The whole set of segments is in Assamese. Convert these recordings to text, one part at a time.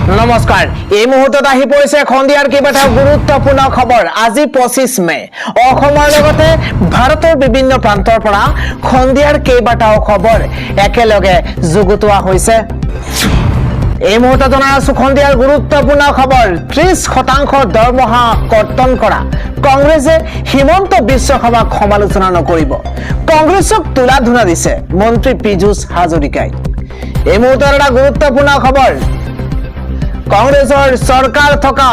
নমস্কাৰ এই মুহূৰ্তত আহি পৰিছে খন্দিয়াৰ কেইবাটাও গুৰুত্বপূৰ্ণ খবৰ আজি 25 মে অসমৰ লগতে ভাৰতৰ বিভিন্ন প্ৰান্তৰ পৰা খন্দিয়াৰ কেইবাটাও খবৰ একেলগে যুগুতোৱা হৈছে এই মুহূৰ্তত জনাই আছো খন্দিয়াৰ গুৰুত্বপূৰ্ণ খবৰ 30% দৰমহা কৰ্তন কৰা কংগ্ৰেছে হিমন্ত বিশ্ব শৰ্মাক সমালোচনা নকৰিব কংগ্ৰেছক তুলাধুনা দিছে মন্ত্ৰী পীযুষ হাজৰিকাই এই মুহূৰ্তৰ এটা গুৰুত্বপূৰ্ণ খবৰ কংগ্ৰেছৰ চৰকাৰ থকা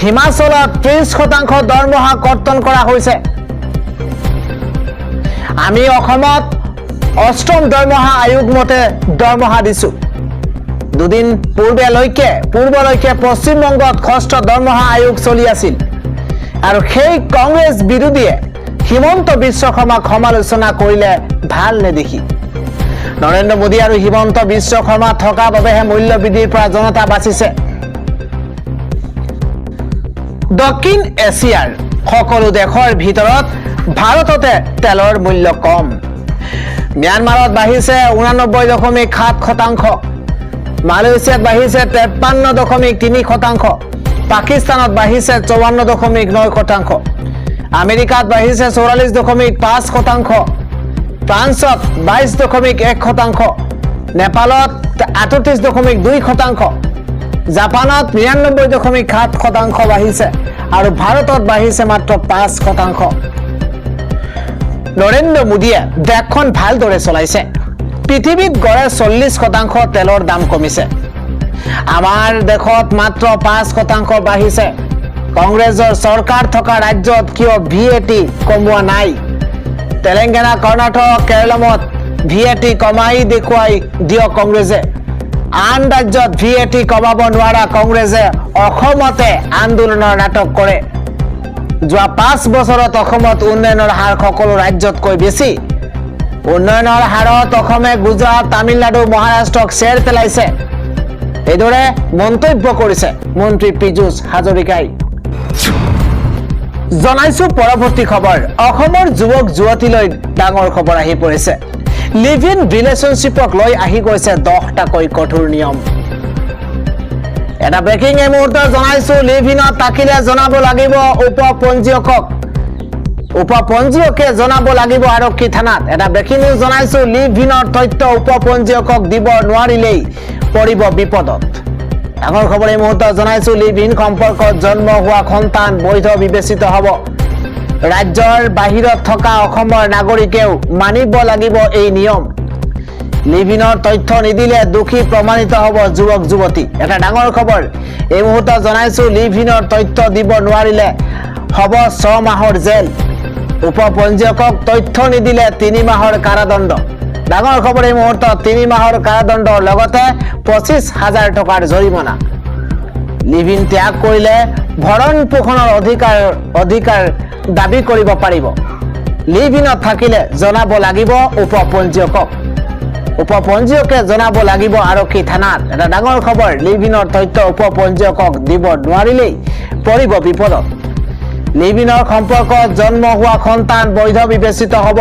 হিমাচলত 30% দৰমহা কৰ্তন কৰা হৈছে আমি অসমত অষ্টম দৰমহা আয়োগ মতে দৰমহা দিছো দুদিন পূৰ্বলৈকে পশ্চিমবংগত ষষ্ঠ দৰমহা আয়োগ চলি আছিল আৰু সেই কংগ্ৰেছ বিৰোধীয়ে হিমন্ত বিশ্ব শৰ্মাক সমালোচনা কৰিলে ভাল নেদেখি নৰেন্দ্ৰ মোদী আৰু হিমন্ত বিশ্ব শৰ্মা থকা বাবেহে মূল্য বৃদ্ধিৰ পৰা জনতা বাচিছে দক্ষিণ এছিয়াৰ সকলো দেশৰ ভিতৰত ভাৰততে তেলৰ মূল্য কম ম্যানমাৰত বাঢ়িছে 89.7% মালয়েছিয়াত বাঢ়িছে 53.3% পাকিস্তানত বাঢ়িছে 54.9% আমেৰিকাত বাঢ়িছে 44.5% ফ্ৰান্সত 22.1% নেপালত 38.2% জাপানত 99.7% বাঢ়িছে আৰু ভাৰতত বাঢ়িছে মাত্ৰ 5% নৰেন্দ্ৰ মোদীয়ে দেশখন ভালদৰে চলাইছে পৃথিৱীত গড়ে 40% তেলৰ দাম কমিছে আমাৰ দেশত মাত্ৰ 5% বাঢ়িছে কংগ্ৰেছৰ চৰকাৰ থকা ৰাজ্যত কিয় ভিএটি কমোৱা নাই তেলেংগানা কৰ্ণাটক কেৰালাত ভিএটি কমাই দেখুৱাই দিয়ক কংগ্ৰেছে আন ৰাজ্যত ভিএটি কমাব নোৱাৰা কংগ্ৰেছে অসমতে আন্দোলনৰ নাটক কৰে যোৱা 5 বছৰত অসমত উন্নয়নৰ হাৰ সকলো ৰাজ্যতকৈ বেছি উন্নয়নৰ হাৰত অসমে গুজৰাট তামিলনাডু মহাৰাষ্ট্ৰক চেৰ পেলাইছে এইদৰে মন্তব্য কৰিছে মন্ত্ৰী পীযুষ হাজৰিকাই জনাইছো পৰৱৰ্তী খবৰ অসমৰ যুৱক যুৱতীলৈ ডাঙৰ খবৰ আহি পৰিছে লিভ ইন ৰিলেশনশ্বিপক লৈ আহি গৈছে 10টাকৈ কঠোৰ নিয়ম এটা ব্ৰেকিং এই মুহূৰ্তত জনাইছো লিভ ইনত থাকিলে জনাব লাগিব উপপঞ্জীয়কে জনাব লাগিব আৰক্ষী থানাত এটা ব্ৰেকিং নিউজ জনাইছো লিভ ইনৰ তথ্য উপপঞ্জীয়কক দিব নোৱাৰিলেই পৰিব বিপদত ডাঙৰ খবৰ এই মুহূৰ্তত জনাইছো লিভ ইন সম্পৰ্কত জন্ম হোৱা সন্তান বৈধ বিবেচিত হ'ব ৰাজ্যৰ বাহিৰত থকা অসমৰ নাগৰিকেও মানিব লাগিব এই নিয়ম লিভ ইনৰ তথ্য নিদিলে দোষী প্ৰমাণিত হ'ব যুৱক যুৱতী এটা ডাঙৰ খবৰ এই মুহূৰ্তত জনাইছো লিভ ইনৰ তথ্য দিব নোৱাৰিলে হ'ব 6 মাহৰ জেল উপপঞ্জীয়কক তথ্য নিদিলে 3 মাহৰ কাৰাদণ্ড ডাঙৰ খবৰ এই মুহূৰ্তত 3 মাহৰ কাৰাদণ্ডৰ লগতে 25,000 টকাৰ জৰিমনা লিভ ইন ত্যাগ কৰিলে ভৰণ পোষণৰ অধিকাৰ দাবী কৰিব পাৰিব লিভ ইনত থাকিলে জনাব লাগিব উপপঞ্জীয়কে জনাব লাগিব আৰক্ষী থানাত এটা ডাঙৰ খবৰ লিভ ইনৰ তথ্য উপপঞ্জীয়কক দিব নোৱাৰিলেই পৰিব বিপদত লিভ ইনৰ সম্পৰ্কত জন্ম হোৱা সন্তান বৈধ বিবেচিত হ'ব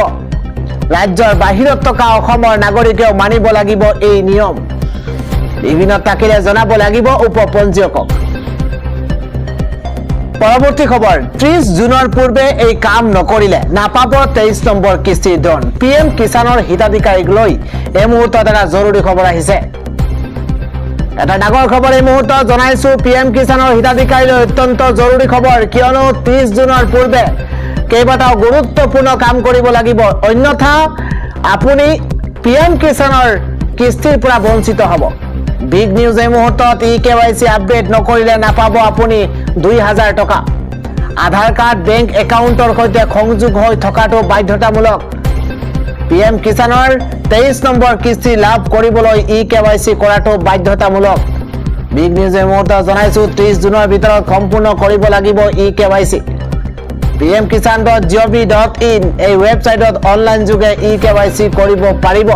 ৰাজ্যৰ বাহিৰত থকা অসমৰ নাগৰিকেও মানিব লাগিব এই নিয়ম লিভ ইনত থাকিলে জনাব লাগিব উপপঞ্জীয়কক পৰৱৰ্তী খবৰ 30 জুনৰ পূৰ্বে এই কাম নকৰিলে নাপাব 23 নম্বৰ কিস্তিৰ ধন পিএম কিষাণৰ হিতাধিকাৰীক লৈ এই মুহূৰ্তত এটা জৰুৰী খবৰ আহিছে এটা ডাঙৰ খবৰ এই মুহূৰ্তত জনাইছো পিএম কিষাণৰ হিতাধিকাৰীলৈ অত্যন্ত জৰুৰী খবৰ কিয়নো 30 জুনৰ পূৰ্বে কেইবাটাও গুৰুত্বপূৰ্ণ কাম কৰিব লাগিব অন্যথা আপুনি পিএম কিষাণৰ কিস্তিৰ পৰা বঞ্চিত হ'ব বিগ নিউজ এই মুহূৰ্তত ইকেৱাইচি আপডেট নকৰিলে নাপাব আপুনি 2000 টকা আধাৰ কাৰ্ড বেংক একাউণ্টৰ সৈতে সংযোগ হৈ থকাটো বাধ্যতামূলক পিএম কিষাণৰ 23 নম্বৰ কিস্তি লাভ কৰিবলৈ ইকেৱাইচি কৰাটো বাধ্যতামূলক বিগ নিউজ এই মুহূৰ্তত জনাইছো 30 জুনৰ ভিতৰত সম্পূৰ্ণ কৰিব লাগিব ইকেৱাইচি pmkisan.gov.in এই ৱেবছাইটত অনলাইন যোগে ইকেৱাইচি কৰিব পাৰিব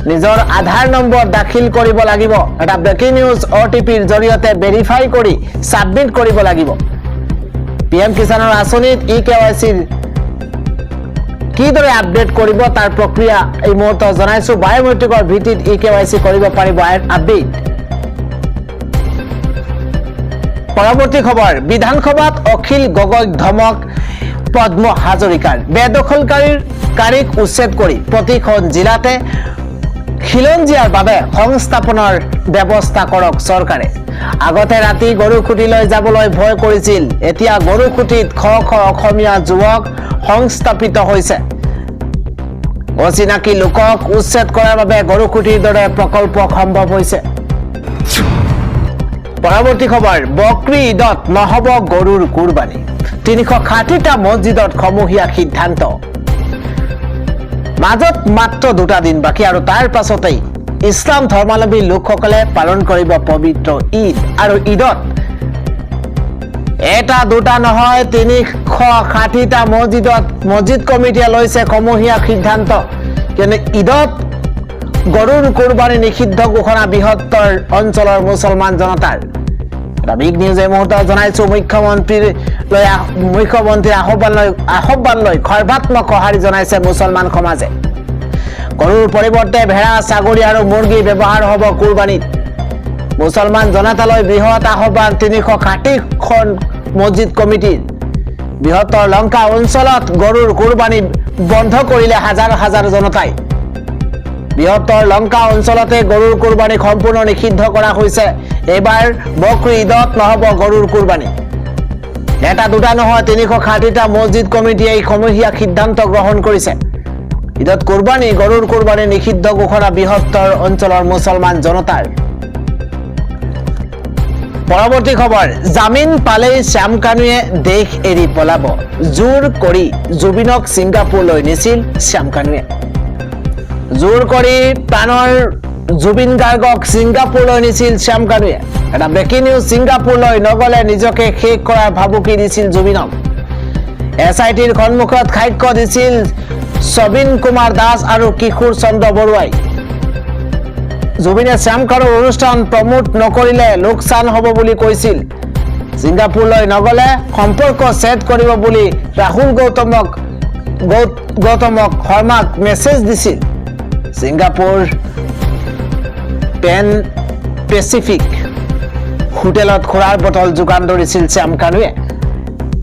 নিজৰ আধাৰ নম্বৰ দাখিল কৰিব লাগিব এটা ব্ৰেকিং নিউজ OTPৰ জৰিয়তে ভেৰিফাই কৰি সাবমিট কৰিব লাগিব পিএম কিষাণৰ আঁচনিত ইকেৱাইচিৰ কিদৰে আপডেট কৰিব তাৰ প্ৰক্ৰিয়া এই মুহূৰ্তত জনাইছো বায়োমেট্ৰিকৰ ভিত্তিত ইকেৱাইচি কৰিব পাৰিব আপডেট পৰৱৰ্তী খবৰ বিধানসভাত অখিল গগৈক ধমক পদ্ম হাজৰিকাৰ বেদখলকাৰীক উচ্ছেদ কৰি প্ৰতিখন জিলাতে খিলঞ্জীয়াৰ বাবে সংস্থাপনৰ ব্যৱস্থা কৰক চৰকাৰে আগতে ৰাতি গৰুখুটিলৈ যাবলৈ ভয় কৰিছিল এতিয়া গৰুখুটিত খ খ অসমীয়া যুৱক সংস্থাপিত হৈছে অচিনাকি লোকক উচ্ছেদ কৰাৰ বাবে গৰুখুটিৰ দৰে প্ৰকল্প সম্ভৱ হৈছে পৰৱৰ্তী খবৰ বকৰি ঈদত নহব গৰুৰ কুৰবানী 360টা মছজিদত সমূহীয়া সিদ্ধান্ত মাজত মাত্ৰ 2টা দিন বাকী আৰু তাৰ পাছতেই ইছলাম ধৰ্মাৱলম্বী লোকসকলে পালন কৰিব পবিত্ৰ ঈদ আৰু ঈদত এটা দুটা নহয় 360টা মছজিদ কমিটিয়ে লৈছে সমূহীয়া সিদ্ধান্ত কিন্তু ঈদত গৰুৰ কুৰবানী নিষিদ্ধ ঘোষণা বৃহত্তৰ অঞ্চলৰ মুছলমান জনতাৰ এটা বিগ নিউজ এই মুহূৰ্তত জনাইছো মুখ্যমন্ত্ৰীৰ আহ্বান লৈ সৰ্বাত্মক সঁহাৰি জনাইছে মুছলমান সমাজে গৰুৰ পৰিৱৰ্তে ভেড়া ছাগলী আৰু মুৰ্গী ব্যৱহাৰ হ'ব কুৰবানীত মুছলমান জনতালৈ বৃহৎ আহ্বান 360খন মছজিদ কমিটিৰ বৃহত্তৰ লংকা অঞ্চলত গৰুৰ কুৰবানী বন্ধ কৰিলে হাজাৰ হাজাৰ জনতাই বৃহত্তৰ লংকা অঞ্চলতে গৰুৰ কুৰবানী সম্পূৰ্ণ নিষিদ্ধ কৰা হৈছে এইবাৰ বকৰি ঈদত নহব গৰুৰ কুৰবানী এটা দুটা নহয় 360টা মছজিদ কমিটিয়ে এই সমূহীয়া সিদ্ধান্ত গ্ৰহণ কৰিছে ঈদত গৰুৰ কুৰবানী নিষিদ্ধ ঘোষণা বৃহত্তৰ অঞ্চলৰ মুছলমান জনতাৰ পৰৱৰ্তী খবৰ জামিন পালেই শ্যাম কানুৱে দেশ এৰি পলাব জোৰ কৰি জুবিনক ছিংগাপুৰলৈ নিছিল শ্যাম কানুৱে জোৰ কৰি প্ৰাণৰ জুবিন গাৰ্গক ছিংগাপুৰলৈ নিছিল শ্যাম কানুৱে এটা ব্ৰেকিং নিউজ ছিংগাপুৰলৈ নগলে নিজকে শেষ কৰাৰ ভাবুকি দিছিল জুবিনক এছআইটিৰ সন্মুখত সাক্ষ্য দিছিল সবিন কুমাৰ দাস আৰু কিশোৰ চন্দ্ৰ বৰুৱাই জুবিনে শ্যাম কানুৰ অনুষ্ঠান প্ৰমোট নকৰিলে লোকচান হ'ব বুলি কৈছিল ছিংগাপুৰলৈ নগলে সম্পৰ্ক ছেট কৰিব বুলি ৰাহুল গৌতমক শৰ্মাক মেছেজ দিছিল ছিংগাপুৰ পেন পেচিফিক হোটেলত খুৰাৰ বটল যোগান ধৰিছিল শ্যাম কানুৱে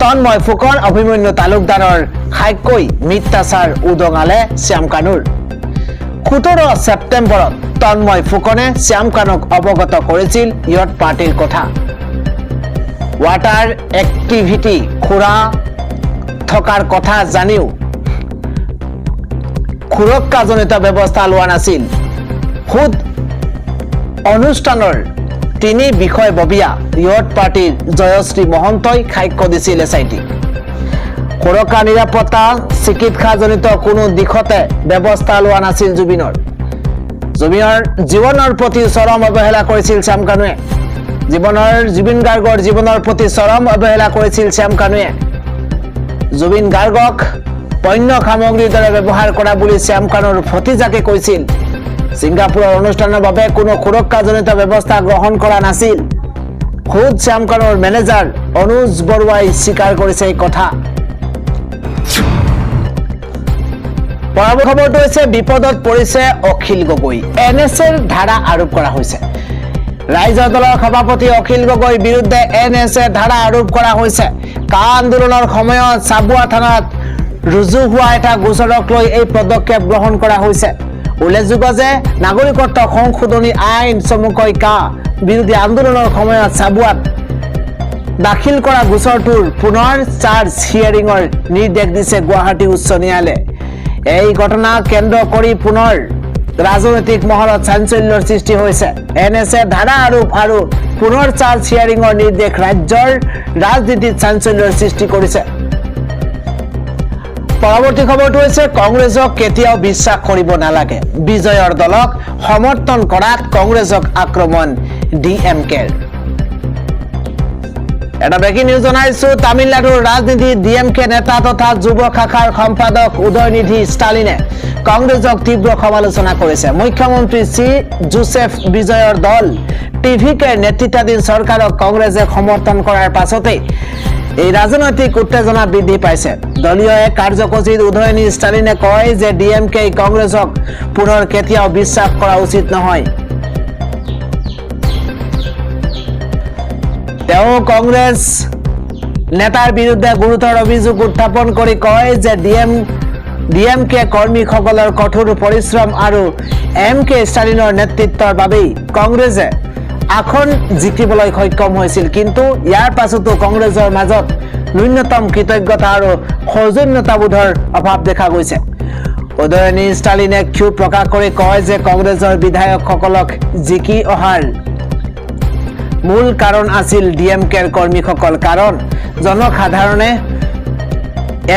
তন্ময় ফুকন অভিমন্যু তালুকদাৰৰ সাক্ষ্যই মিথ্যাচাৰ উদঙালে শ্যাম কানুৰ 17 ছেপ্টেম্বৰত তন্ময় ফুকনে শ্যাম কানুক অৱগত কৰিছিল ইয়ট পাৰ্টিৰ কথা ৱাটাৰ এক্টিভিটি খুৰা থকাৰ কথা জানিও সুৰক্ষাজনিত ব্যৱস্থা লোৱা নাছিল খুদ অনুষ্ঠানৰ 3 বিষয়ববীয়া ইয়ট পাৰ্টিৰ জয়শ্ৰী মহন্তই সাক্ষ্য দিছিল এছআইটি সুৰক্ষা নিৰাপত্তা চিকিৎসাজনিত কোনো দিশতে ব্যৱস্থা লোৱা নাছিল জুবিনৰ জীৱনৰ প্ৰতি চৰম অৱহেলা কৰিছিল শ্যাম কানুৱে জুবিন গাৰ্গৰ জীৱনৰ প্ৰতি চৰম অৱহেলা কৰিছিল শ্যাম কানুৱে জুবিন গাৰ্গক পণ্য সামগ্ৰীৰ দৰে ব্যৱহাৰ কৰা বুলি শ্যাম কানুৰ ভতিজাকে কৈছিল ছিংগাপুৰৰ অনুষ্ঠানৰ বাবে কোনো সুৰক্ষাজনিত ব্যৱস্থা গ্ৰহণ কৰা নাছিল খুদ শ্যাম কানুৰ মেনেজাৰ অনুজ বৰুৱাই স্বীকাৰ কৰিছে এই কথা পৰৱৰ্তী খবৰটো হৈছে বিপদত পৰিছে অখিল গগৈ এনএছএৰ ধাৰা আৰোপ কৰা হৈছে ৰাইজৰ দলৰ সভাপতি অখিল গগৈৰ বিৰুদ্ধে এনএছএ ধাৰা আৰোপ কৰা হৈছে কা আন্দোলনৰ সময়ত চাবুৱা থানাত ৰুজু হোৱা এটা গোচৰক লৈ এই পদক্ষেপ গ্ৰহণ কৰা হৈছে উল্লেখযোগ্য যে নাগৰিকত্ব সংশোধনী আইন চমুকৈ কা বিৰোধী আন্দোলনৰ সময়ত চাবুৱাত দাখিল কৰা গোচৰটোৰ পুনৰ চাৰ্জ হিয়াৰিঙৰ নিৰ্দেশ দিছে গুৱাহাটী উচ্চ ন্যায়ালয়ে এই ঘটনা কেন্দ্ৰ কৰি পুনৰ ৰাজনৈতিক মহলত চাঞ্চল্যৰ সৃষ্টি হৈছে এনএছএ ধাৰা আৰোপ আৰু পুনৰ চাৰ্জ হিয়াৰিঙৰ নিৰ্দেশ ৰাজ্যৰ ৰাজনীতিত চাঞ্চল্যৰ সৃষ্টি কৰিছে পৰৱৰ্তী খবৰটো হৈছে কংগ্ৰেছক কেতিয়াও বিশ্বাস কৰিব নালাগে বিজয়ৰ দলক সমৰ্থন কৰাত কংগ্ৰেছক আক্ৰমণ ডিএমকেৰ এটা ব্ৰেকিং নিউজ জনাইছো তামিলনাডুৰ ৰাজনীতি ডিএমকে নেতা তথা যুৱ শাখাৰ সম্পাদক উদয়নিধি ষ্টালিনে কংগ্ৰেছক তীব্ৰ সমালোচনা কৰিছে মুখ্যমন্ত্ৰী চি জোসেফ বিজয়ৰ দল টিভিকে নেতৃত্বাধীন চৰকাৰক কংগ্ৰেছে সমৰ্থন কৰাৰ পাছতে এই ৰাজনৈতিক উত্তেজনা বৃদ্ধি পাইছে দলীয় এক কাৰ্যসূচীত উদয়নিধি ষ্টালিনে কয় যে ডিএমকে কংগ্ৰেছক পুনৰ কেতিয়াও বিশ্বাস কৰা উচিত নহয় তেওঁ কংগ্ৰেছ নেতাৰ বিৰুদ্ধে গুৰুতৰ অভিযোগ উত্থাপন কৰি কয় যে ডিএমকে কৰ্মীসকলৰ কঠোৰ পৰিশ্ৰম আৰু এমকে ষ্টালিনৰ নেতৃত্বৰ বাবেই কংগ্ৰেছে আসন জিকিবলৈ সক্ষম হৈছিল, কিন্তু ইয়াৰ পাছতো কংগ্ৰেছৰ মাজত ন্যূনতম কৃতজ্ঞতা আৰু সৌজন্যতাবোধৰ অভাৱ দেখা গৈছে। উদয়নী ষ্টালিনে ক্ষোভ প্ৰকাশ কৰি কয় যে কংগ্ৰেছৰ বিধায়কসকলক জিকি অহাৰ মূল কাৰণ আছিল ডিএমকেৰ কৰ্মীসকল, কাৰণ জনসাধাৰণে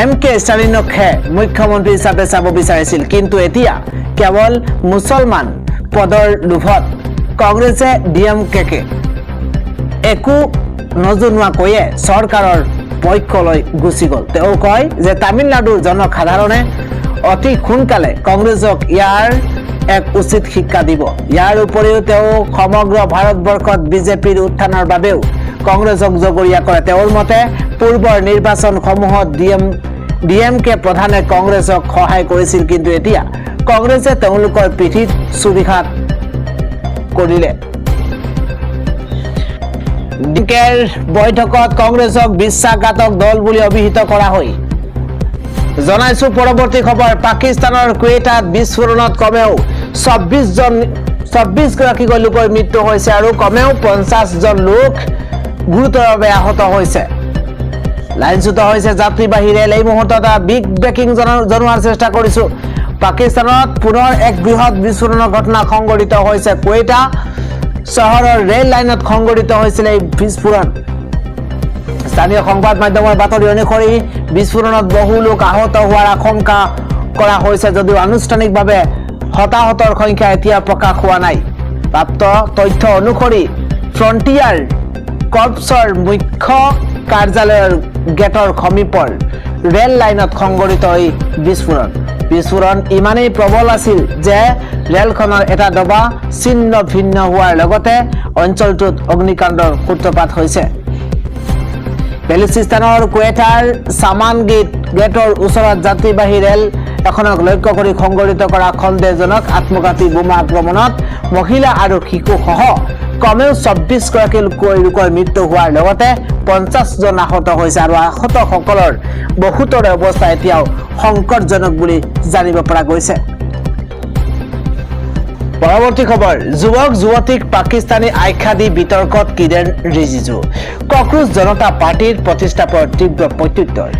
এমকে ষ্টালিনকহে মুখ্যমন্ত্ৰী হিচাপে চাব বিচাৰিছিল, কিন্তু এতিয়া কেৱল মুছলমান পদৰ লোভত কংগ্ৰেছে ডিএমকেকে একো নজনোৱাকৈয়ে চৰকাৰৰ পক্ষলৈ গুচি গ'ল। তেওঁ কয় যে তামিলনাডুৰ জনসাধাৰণে অতি সোনকালে কংগ্ৰেছক ইয়াৰ এক উচিত শিক্ষা দিব। ইয়াৰ উপৰিও তেওঁ সমগ্ৰ ভাৰতবৰ্ষত বিজেপিৰ উত্থানৰ বাবেও কংগ্ৰেছক জগৰীয়া কৰে। তেওঁৰ মতে পূৰ্বৰ নিৰ্বাচনসমূহত ডিএমকে প্ৰধানে কংগ্ৰেছক সহায় কৰিছিল, কিন্তু এতিয়া কংগ্ৰেছে তেওঁলোকৰ পিঠিত চুৰিঘাত কৰিলে। ডিএমকেৰ বৈঠকত কংগ্ৰেছক বিশ্বাসঘাতক দল বুলি অভিহিত কৰা হয়। জনাইছো পৰৱৰ্তী খবৰ। পাকিস্তানৰ কুৱেটাত বিস্ফোৰণত কমেও ২৪ গৰাকীকৈ লোকৰ মৃত্যু হৈছে আৰু কমেও ৫০ জন লোক গুৰুতৰভাৱে আহত হৈছে। লাইনচ্যুত হৈছে যাত্ৰীবাহী ৰেল। এই মুহূৰ্তত বিগ ব্ৰেকিং জনোৱাৰ চেষ্টা কৰিছো। পাকিস্তানত পুনৰ এক বৃহৎ বিস্ফোৰণৰ ঘটনা সংঘটিত হৈছে। কুৱেটা চহৰৰ ৰেল লাইনত সংঘটিত হৈছিল এই বিস্ফোৰণ। স্থানীয় সংবাদ মাধ্যমৰ বাতৰি অনুসৰি বিস্ফোৰণত বহু লোক আহত হোৱাৰ আশংকা কৰা হৈছে, যদিও আনুষ্ঠানিকভাৱে হতাহতৰ সংখ্যা এতিয়া প্ৰকাশ হোৱা নাই। প্ৰাপ্ত তথ্য অনুসৰি ফ্ৰণ্টিয়াৰ কৰ্পছৰ মুখ্য কাৰ্যালয়ৰ গেটৰ সমীপৰ ৰেল লাইনত সংঘটিত এই বিস্ফোৰণ ইমানেই প্ৰবল আছিল যে ৰেলখনৰ এটা ডবা ছিন্ন ভিন্ন হোৱাৰ লগতে অঞ্চলটোত অগ্নিকাণ্ডৰ সূত্ৰপাত হৈছে। বেলুচিস্তানৰ কুৱেটাৰ সামান গেটৰ ওচৰত যাত্ৰীবাহী ৰেল এখনক লক্ষ্য কৰি সংঘটিত কৰা সন্দেহজনক আত্মঘাতী বোমা আক্ৰমণত মহিলা আৰু শিশুসহ কমেও ২৪ গৰাকী লোকৰ মৃত্যু হোৱাৰ লগতে ৫০ জন আহত হৈছে আৰু আহতসকলৰ বহুতৰে অৱস্থা এতিয়াও সংকটজনক বুলি জানিব পৰা গৈছে। পৰৱৰ্তী খবৰ। যুৱক যুৱতীক পাকিস্তানী আখ্যা দি বিতৰ্কত কিৰেণ ৰিজিজু। কক্ৰোচ জনতা পাৰ্টিৰ প্ৰতিষ্ঠাপকৰ তীব্ৰ প্ৰত্যুত্তৰ।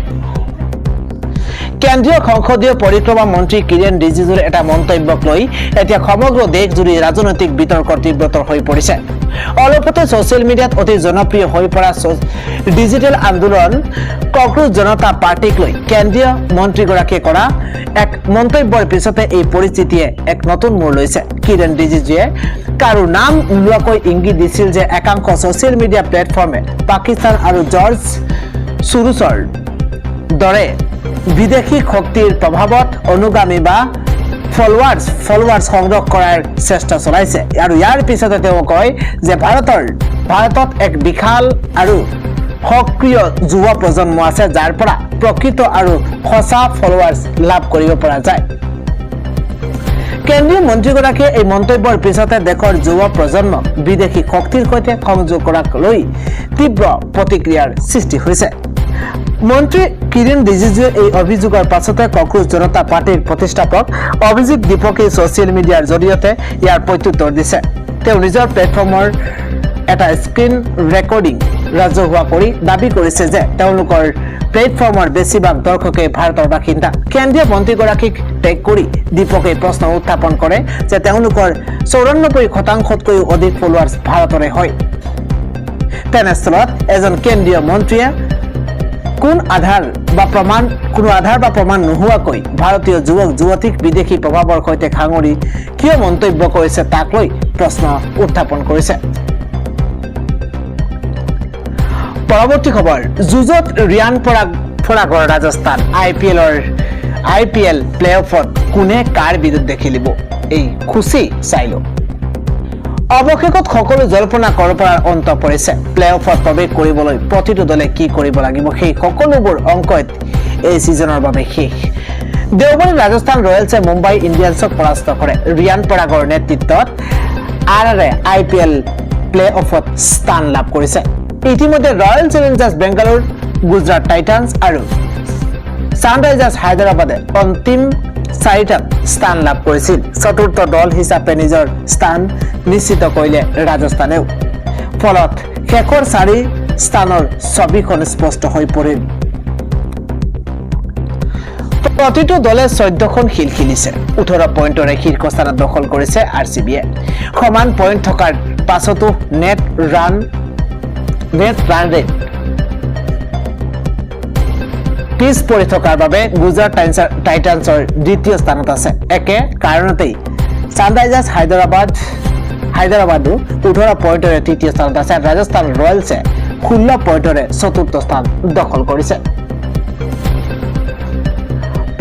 কেন্দ্ৰীয় সংসদীয় পৰিক্ৰমা মন্ত্ৰী কিৰেণ ৰিজিজুৰ এটা মন্তব্যক লৈ এতিয়া সমগ্ৰ দেশজুৰি ৰাজনৈতিক বিতৰ্কৰ তীব্ৰতৰ হৈ পৰিছে। অলপতে ছচিয়েল মিডিয়াত অতি জনপ্ৰিয় হৈ পৰা ডিজিটেল আন্দোলন কক্ৰোচ জনতা পাৰ্টিক লৈ কেন্দ্ৰীয় মন্ত্ৰীগৰাকীয়ে কৰা এক মন্তব্যৰ পিছতে এই পৰিস্থিতিয়ে এক নতুন মূৰ লৈছে। কিৰেণ ৰিজিজুৱে কাৰো নাম নোলোৱাকৈ ইংগিত দিছিল যে একাংশ ছচিয়েল মিডিয়া প্লেটফৰ্মে পাকিস্তান আৰু জৰ্জ সোৰোছৰ দৰে বিদেশী শক্তিৰ প্ৰভাৱত অনুগামী বা ফলোৱাৰ্ছ সংগ্ৰহ কৰাৰ চেষ্টা চলাইছে। আৰু ইয়াৰ পিছতে তেওঁ কয় যে ভাৰতত এক বিশাল আৰু সক্ৰিয় যুৱ প্ৰজন্ম আছে, যাৰ পৰা প্ৰকৃত আৰু সঁচা ফলোৱাৰ্ছ লাভ কৰিব পৰা যায়। কেন্দ্ৰীয় মন্ত্ৰীগৰাকীয়ে এই মন্তব্যৰ পিছতে দেশৰ যুৱ প্ৰজন্মক বিদেশী শক্তিৰ সৈতে সংযোগ কৰাক লৈ তীব্ৰ প্ৰতিক্ৰিয়াৰ সৃষ্টি হৈছে। মন্ত্ৰী কিৰেণ ৰিজিজুৱে এই অভিযোগৰ পাছতে কক্ৰোচ জনতা পাৰ্টিৰ প্ৰতিষ্ঠাপক অভিজিত দীপকে ছচিয়েল মিডিয়াৰ জৰিয়তে ইয়াৰ প্ৰত্যুত্তৰ দিছে। তেওঁ নিজৰ প্লেটফৰ্মৰ এটা স্ক্ৰীন ৰেকৰ্ডিং ৰাজহুৱা কৰি দাবী কৰিছে যে তেওঁলোকৰ প্লেটফৰ্মৰ বেছিভাগ দৰ্শকে ভাৰতৰ বাসিন্দা। কেন্দ্ৰীয় মন্ত্ৰীগৰাকীক টেগ কৰি দীপকে প্ৰশ্ন উত্থাপন কৰে যে তেওঁলোকৰ ৯৪%তকৈও অধিক ফলোৱাৰ্ছ ভাৰতৰে হয়। তেনেস্থলত এজন কেন্দ্ৰীয় মন্ত্ৰীয়ে কোনো আধাৰ বা প্ৰমাণ নোহোৱাকৈ ভাৰতীয় যুৱক যুৱতীক বিদেশী প্ৰভাৱৰ সৈতে সাঙুৰি কিয় মন্তব্য কৰিছে তাক লৈ প্ৰশ্ন উত্থাপন কৰিছে। পৰৱৰ্তী খবৰ। যুঁজত ৰিয়ান পৰাগৰ ৰাজস্থান। IPL প্লে অফত কোনে কাৰ বিৰুদ্ধে খেলিব এই খুচি চাইলো। অৱশেষত সকলো জল্পনা কল্পনাৰ অন্ত পৰিছে। প্লে অফত প্ৰৱেশ কৰিবলৈ প্ৰতিটো দলে কি কৰিব লাগিব সেই সকলোবোৰ অংকত এই ছিজনৰ বাবে শেষ। দেওবাৰে ৰাজস্থান ৰয়েলছে মুম্বাই ইণ্ডিয়ানছক পৰাস্ত কৰে। ৰিয়ান পৰাগৰ নেতৃত্বত RRে IPL প্লে অফত স্থান লাভ কৰিছে। ইতিমধ্যে royal Challengers Bengaluru, Gujarat Titans আৰু ছানৰাইজাৰ্ছ হায়দৰাবাদে অন্তিম 4টাত স্থান লাভ কৰিছিল। চতুৰ্থ দল হিচাপে নিজৰ স্থান নিশ্চিত কৰিলে ৰাজস্থানেও। ফলত শেষৰ 4 স্থানৰ ছবিখন স্পষ্ট হৈ পৰিল। প্ৰতিটো দলে 14খন খেল খেলিছে। 18 পইণ্টৰে শীৰ্ষস্থানত দখল কৰিছে RCBয়ে। সমান পইণ্ট থকাৰ পাছতো নেট ৰান ৰেট পিছ পৰি থকাৰ বাবে গুজৰাট টাইটান্সৰ দ্বিতীয় স্থানত আছে। একে কাৰণতেই ছানৰাইজাৰ্ছ হায়দৰাবাদো 18 পইণ্টৰে তৃতীয় স্থানত আছে। ৰাজস্থান ৰয়েলছে 16 পইণ্টৰে চতুৰ্থ স্থান দখল কৰিছে।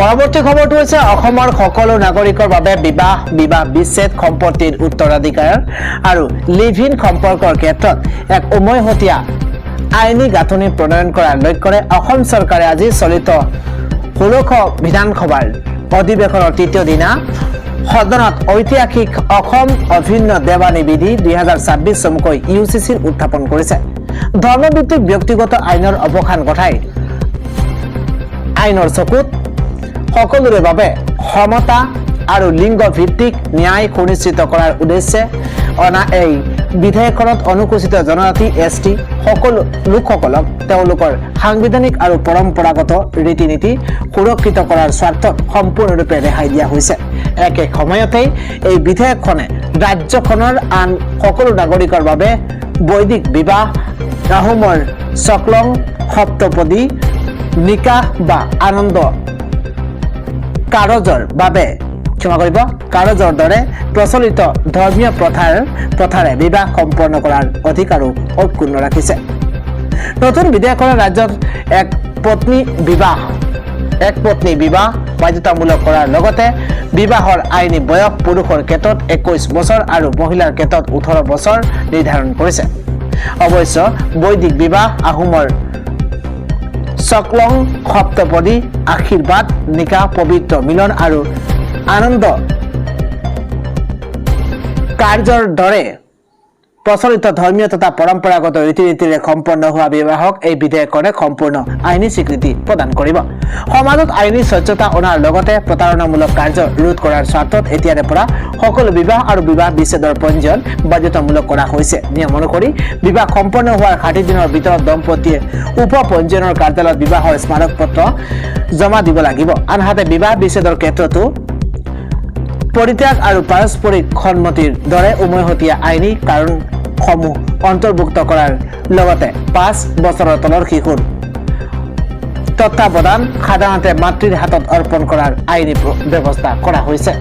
পৰৱৰ্তী খবৰটো হৈছে অসমৰ সকলো নাগৰিকৰ বাবে বিবাহ বিচ্ছেদ, সম্পত্তিৰ উত্তৰাধিকাৰ আৰু লিভ ইন সম্পৰ্কৰ ক্ষেত্ৰত এক উমৈহতীয়া আইনী গাঁথনি প্ৰণয়ন কৰাৰ লক্ষ্যৰে অসম চৰকাৰে আজি চলিত 16 বিধানসভাৰ অধিৱেশনৰ তৃতীয় দিনা সদনত ঐতিহাসিক অসম অভিন্ন দেৱানী বিধি 2026 চমুকৈ UCCৰ উত্থাপন কৰিছে। ধৰ্মভিত্তিক ব্যক্তিগত আইনৰ অৱসান ঘটাই আইনৰ চকুত সকলোৰে বাবে সমতা আৰু লিংগ ভিত্তিক ন্যায় সুনিশ্চিত কৰাৰ উদ্দেশ্যে অনা এই বিধেয়কখনত অনুসূচিত জনজাতি ST সকলো লোকসকলক তেওঁলোকৰ সাংবিধানিক আৰু পৰম্পৰাগত ৰীতি নীতি সুৰক্ষিত কৰাৰ স্বাৰ্থত সম্পূৰ্ণৰূপে ৰেহাই দিয়া হৈছে। একে সময়তে এই বিধেয়কখনে ৰাজ্যখনৰ আন সকলো নাগৰিকৰ বাবে বৈদিক বিবাহ, আহোমৰ চকলং সপ্তপদী, নিকাহ বা আনন্দ কাৰজৰ দৰে প্ৰচলিত ধৰ্মীয় প্ৰথাৰে বিবাহ সম্পন্ন কৰাৰ অধিকাৰো অক্ষুণ্ণ ৰাখিছে। নতুন বিধেয়কখনে ৰাজ্যত এক পত্নী বিবাহ বাধ্যতামূলক কৰাৰ লগতে বিবাহৰ আইনী বয়স পুৰুষৰ ক্ষেত্ৰত 21 বছৰ আৰু মহিলাৰ ক্ষেত্ৰত 18 বছৰ নিৰ্ধাৰণ কৰিছে। অৱশ্য বৈদিক বিবাহ, আহোমৰ চকলং সপ্তপদী, আশীৰ্বাদ, নিকাহ, পবিত্ৰ মিলন আৰু আনন্দ কাৰ্যৰ দৰে প্ৰচলিত ধৰ্মীয় তথা পৰম্পৰাগত ৰীতি নীতিৰে সম্পন্ন হোৱা বিবাহক এই বিধেয়কখনে সম্পূৰ্ণ আইনী স্বীকৃতি প্ৰদান কৰিব। সমাজত আইনী স্বচ্ছতা অনাৰ লগতে প্ৰতাৰণামূলক কাৰ্য ৰোধ কৰাৰ স্বাৰ্থত এতিয়াৰে পৰা সকলো বিবাহ আৰু বিবাহ বিচ্ছেদৰ পঞ্জীয়ন বাধ্যতামূলক কৰা হৈছে। নিয়ম অনুসৰি বিবাহ সম্পন্ন হোৱাৰ 60 দিনৰ ভিতৰত দম্পতীয়ে উপ পঞ্জীয়নৰ কাৰ্যালয়ত বিবাহৰ স্মাৰক পত্ৰ জমা দিব লাগিব। আনহাতে বিবাহ বিচ্ছেদৰ ক্ষেত্ৰতো পৰিত্যাগ আৰু পাৰস্পৰিক সন্মতিৰ দৰে উমৈহতীয়া আইনী কাৰণসমূহ অন্তৰ্ভুক্ত কৰাৰ লগতে 5 বছৰৰ তলৰ শিশুৰ তত্ত্বাৱধান সাধাৰণতে মাতৃৰ হাতত অৰ্পণ কৰাৰ আইনী ব্যৱস্থা কৰা হৈছে।